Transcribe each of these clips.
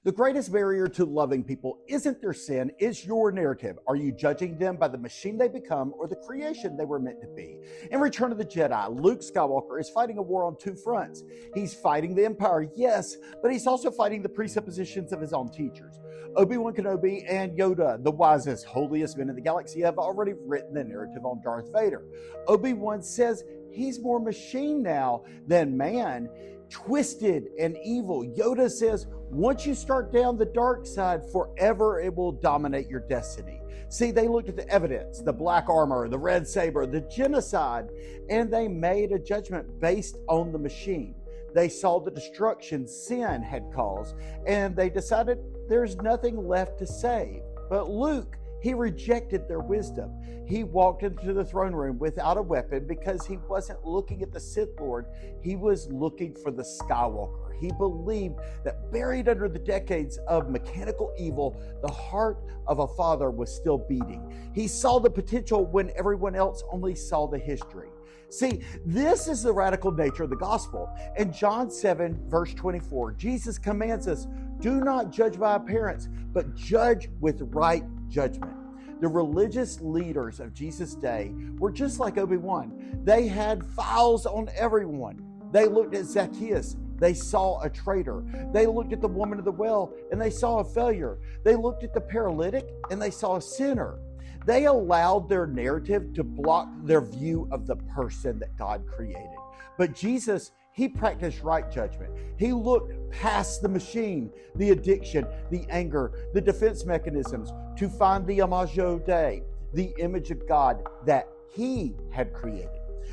The greatest barrier to loving people isn't their sin, it's your narrative. Are you judging them by the machine they become or the creation they were meant to be? In Return of the Jedi, Luke Skywalker is fighting a war on two fronts. He's fighting the Empire, yes, but he's also fighting the presuppositions of his own teachers. Obi-Wan Kenobi and Yoda, the wisest, holiest men in the galaxy, have already written the narrative on Darth Vader. Obi-Wan says he's more machine now than man, twisted and evil. Yoda says, once you start down the dark side, forever it will dominate your destiny. See, they looked at the evidence, the black armor, the red saber, the genocide, and they made a judgment based on the machine. They saw the destruction sin had caused, and they decided there's nothing left to save. But Luke, he rejected their wisdom. He walked into the throne room without a weapon because he wasn't looking at the Sith Lord. He was looking for the Skywalker. He believed that buried under the decades of mechanical evil, the heart of a father was still beating. He saw the potential when everyone else only saw the history. See, this is the radical nature of the gospel. In John 7, verse 24, Jesus commands us, do not judge by appearance, but judge with right judgment. The religious leaders of Jesus' day were just like Obi-Wan. They had files on everyone. They looked at Zacchaeus. They saw a traitor. They looked at the woman of the well and they saw a failure. They looked at the paralytic and they saw a sinner. They allowed their narrative to block their view of the person that God created. But Jesus, he practiced right judgment. He looked past the machine, the addiction, the anger, the defense mechanisms to find the Imago Dei, the image of God that he had created.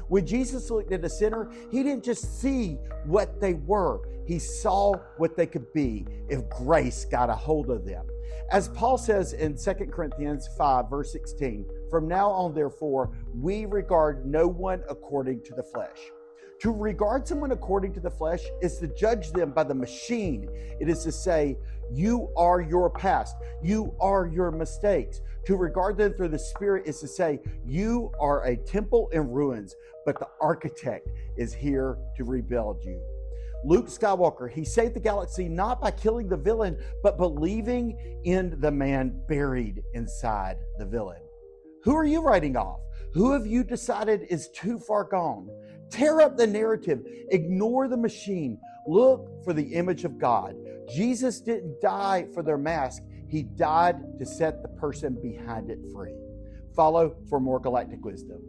When Jesus looked at a sinner, he didn't just see what they were. He saw what they could be if grace got a hold of them. As Paul says in 2 Corinthians 5, verse 16, from now on, therefore, we regard no one according to the flesh. To regard someone according to the flesh is to judge them by the machine. It is to say, you are your past. You are your mistakes. To regard them through the Spirit is to say, you are a temple in ruins, but the architect is here to rebuild you. Luke Skywalker, he saved the galaxy not by killing the villain, but believing in the man buried inside the villain. Who are you writing off? Who have you decided is too far gone? Tear up the narrative. Ignore the machine. Look for the image of God. Jesus didn't die for their mask. He died to set the person behind it free. Follow for more galactic wisdom.